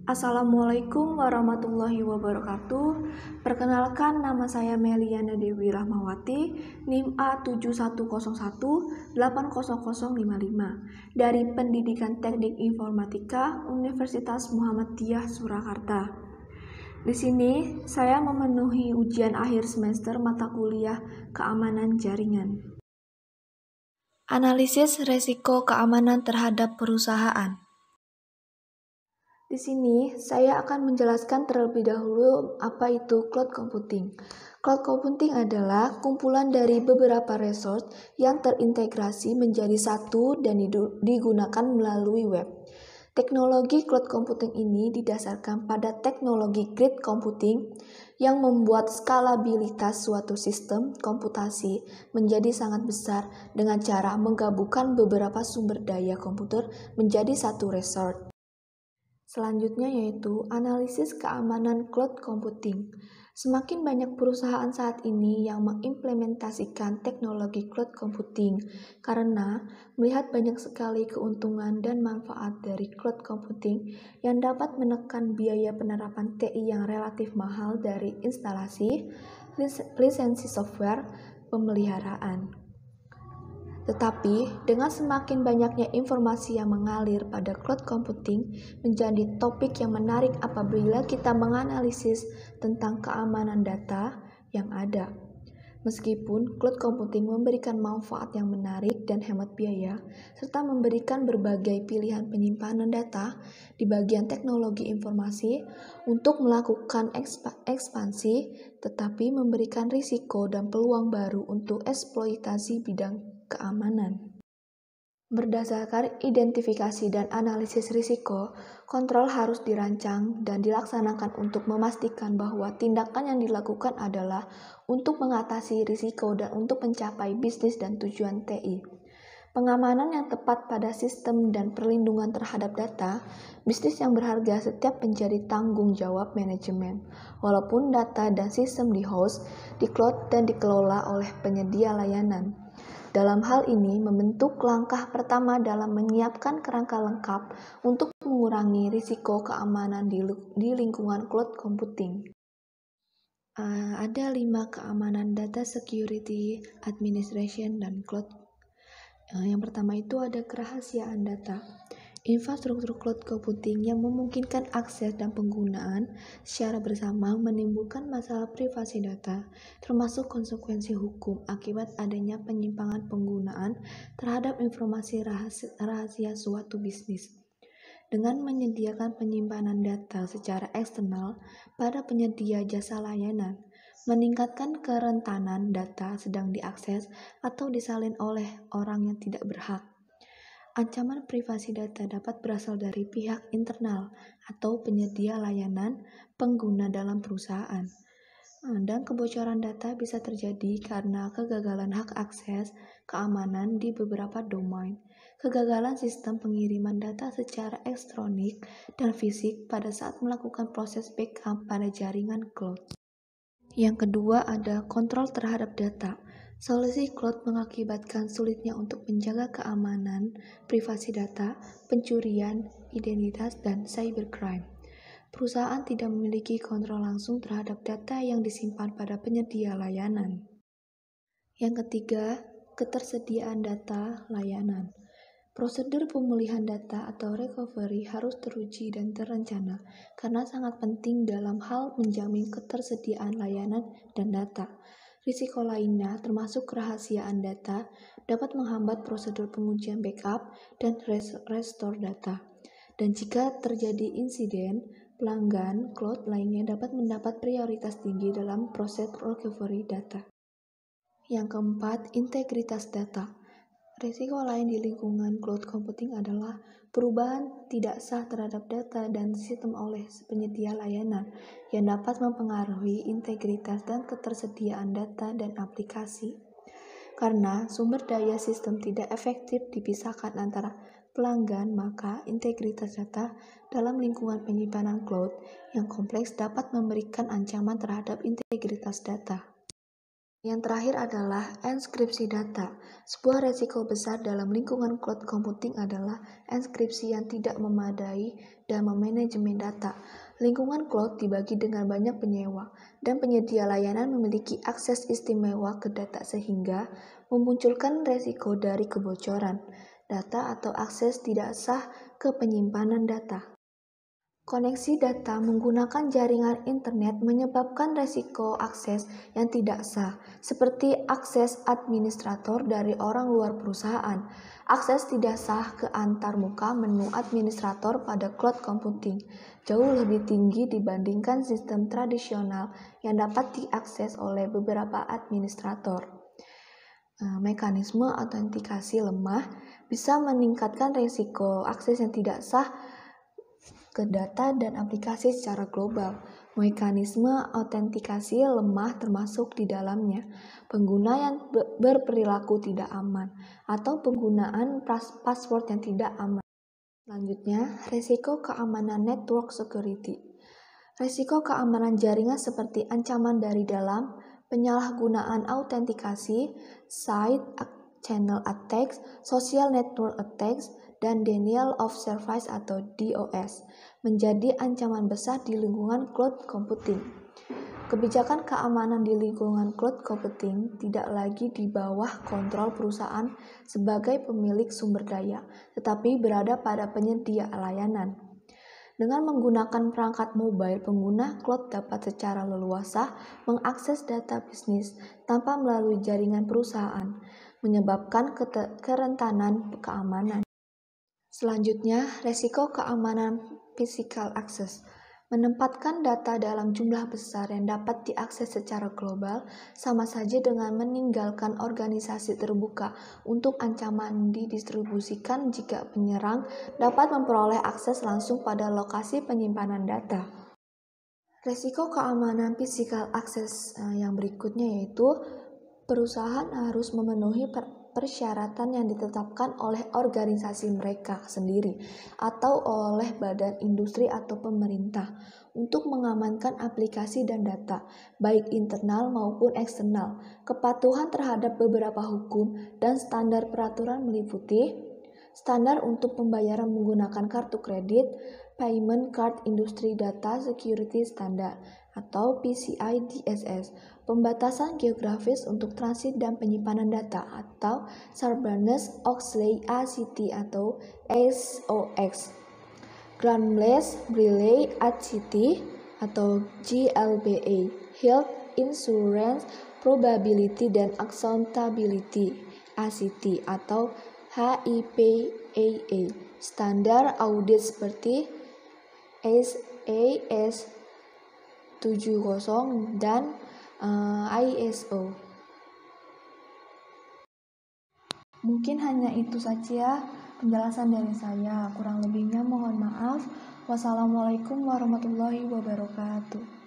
Assalamualaikum warahmatullahi wabarakatuh. Perkenalkan, nama saya Meliana Dewi Rahmawati, NIM A7101800055 dari Pendidikan Teknik Informatika Universitas Muhammadiyah Surakarta. Di sini saya memenuhi ujian akhir semester mata kuliah Keamanan Jaringan. Analisis resiko keamanan terhadap perusahaan. Di sini, saya akan menjelaskan terlebih dahulu apa itu cloud computing. Cloud computing adalah kumpulan dari beberapa resource yang terintegrasi menjadi satu dan digunakan melalui web. Teknologi cloud computing ini didasarkan pada teknologi grid computing yang membuat skalabilitas suatu sistem komputasi menjadi sangat besar dengan cara menggabungkan beberapa sumber daya komputer menjadi satu resource. Selanjutnya yaitu analisis keamanan cloud computing. Semakin banyak perusahaan saat ini yang mengimplementasikan teknologi cloud computing karena melihat banyak sekali keuntungan dan manfaat dari cloud computing yang dapat menekan biaya penerapan TI yang relatif mahal dari instalasi, lisensi software, pemeliharaan. Tetapi, dengan semakin banyaknya informasi yang mengalir pada cloud computing menjadi topik yang menarik apabila kita menganalisis tentang keamanan data yang ada. Meskipun cloud computing memberikan manfaat yang menarik dan hemat biaya, serta memberikan berbagai pilihan penyimpanan data di bagian teknologi informasi untuk melakukan ekspansi, tetapi memberikan risiko dan peluang baru untuk eksploitasi bidang keamanan. Berdasarkan identifikasi dan analisis risiko, kontrol harus dirancang dan dilaksanakan untuk memastikan bahwa tindakan yang dilakukan adalah untuk mengatasi risiko dan untuk mencapai bisnis dan tujuan TI. Pengamanan yang tepat pada sistem dan perlindungan terhadap data, bisnis yang berharga setiap menjadi tanggung jawab manajemen, walaupun data dan sistem di-host, di-cloud, dan dikelola oleh penyedia layanan. Dalam hal ini, membentuk langkah pertama dalam menyiapkan kerangka lengkap untuk mengurangi risiko keamanan di lingkungan cloud computing. Ada 5 keamanan data security, administration, dan cloud. Yang pertama itu ada kerahasiaan data. Infrastruktur cloud computing yang memungkinkan akses dan penggunaan secara bersama menimbulkan masalah privasi data, termasuk konsekuensi hukum akibat adanya penyimpangan penggunaan terhadap informasi rahasia suatu bisnis. Dengan menyediakan penyimpanan data secara eksternal pada penyedia jasa layanan, meningkatkan kerentanan data sedang diakses atau disalin oleh orang yang tidak berhak. Ancaman privasi data dapat berasal dari pihak internal atau penyedia layanan pengguna dalam perusahaan. Dan kebocoran data bisa terjadi karena kegagalan hak akses keamanan di beberapa domain, kegagalan sistem pengiriman data secara elektronik dan fisik pada saat melakukan proses backup pada jaringan cloud. Yang kedua ada kontrol terhadap data. Solusi cloud mengakibatkan sulitnya untuk menjaga keamanan, privasi data, pencurian, identitas, dan cybercrime. Perusahaan tidak memiliki kontrol langsung terhadap data yang disimpan pada penyedia layanan. Yang ketiga, ketersediaan data layanan. Prosedur pemulihan data atau recovery harus teruji dan terencana karena sangat penting dalam hal menjamin ketersediaan layanan dan data. Risiko lainnya, termasuk kerahasiaan data, dapat menghambat prosedur pengujian backup dan restore data. Dan jika terjadi insiden, pelanggan cloud lainnya dapat mendapat prioritas tinggi dalam proses recovery data. Yang keempat, integritas data. Risiko lain di lingkungan cloud computing adalah perubahan tidak sah terhadap data dan sistem oleh penyedia layanan yang dapat mempengaruhi integritas dan ketersediaan data dan aplikasi. Karena sumber daya sistem tidak efektif dipisahkan antara pelanggan, maka integritas data dalam lingkungan penyimpanan cloud yang kompleks dapat memberikan ancaman terhadap integritas data. Yang terakhir adalah enskripsi data. Sebuah resiko besar dalam lingkungan cloud computing adalah enskripsi yang tidak memadai dan memanajemen data. Lingkungan cloud dibagi dengan banyak penyewa, dan penyedia layanan memiliki akses istimewa ke data sehingga memunculkan resiko dari kebocoran data atau akses tidak sah ke penyimpanan data. Koneksi data menggunakan jaringan internet menyebabkan resiko akses yang tidak sah, seperti akses administrator dari orang luar perusahaan. Akses tidak sah ke antarmuka menu administrator pada cloud computing jauh lebih tinggi dibandingkan sistem tradisional yang dapat diakses oleh beberapa administrator. Mekanisme autentikasi lemah bisa meningkatkan resiko akses yang tidak sah ke data dan aplikasi secara global. Mekanisme autentikasi lemah termasuk di dalamnya pengguna yang berperilaku tidak aman atau penggunaan password yang tidak aman. Selanjutnya, risiko keamanan network security. Risiko keamanan jaringan seperti ancaman dari dalam, penyalahgunaan autentikasi, side channel attacks, social network attacks, dan denial of service atau DOS menjadi ancaman besar di lingkungan cloud computing. Kebijakan keamanan di lingkungan cloud computing tidak lagi di bawah kontrol perusahaan sebagai pemilik sumber daya, tetapi berada pada penyedia layanan. Dengan menggunakan perangkat mobile, pengguna cloud dapat secara leluasa mengakses data bisnis tanpa melalui jaringan perusahaan, menyebabkan kerentanan keamanan. Selanjutnya, resiko keamanan physical access. Menempatkan data dalam jumlah besar yang dapat diakses secara global sama saja dengan meninggalkan organisasi terbuka untuk ancaman didistribusikan jika penyerang dapat memperoleh akses langsung pada lokasi penyimpanan data. Resiko keamanan physical access yang berikutnya yaitu perusahaan harus memenuhi persyaratan yang ditetapkan oleh organisasi mereka sendiri atau oleh badan industri atau pemerintah untuk mengamankan aplikasi dan data, baik internal maupun eksternal. Kepatuhan terhadap beberapa hukum dan standar peraturan meliputi standar untuk pembayaran menggunakan kartu kredit, Payment Card Industry Data Security Standard atau PCI DSS, pembatasan geografis untuk transit dan penyimpanan data atau Sarbanes-Oxley ACT atau SOX, Groundless Relay ACT atau GLBA, Health Insurance Probability dan Accountability ACT atau HIPAA, standar audit seperti SAS 70 dan ISO. Mungkin hanya itu saja penjelasan dari saya. Kurang lebihnya mohon maaf. Wassalamualaikum warahmatullahi wabarakatuh.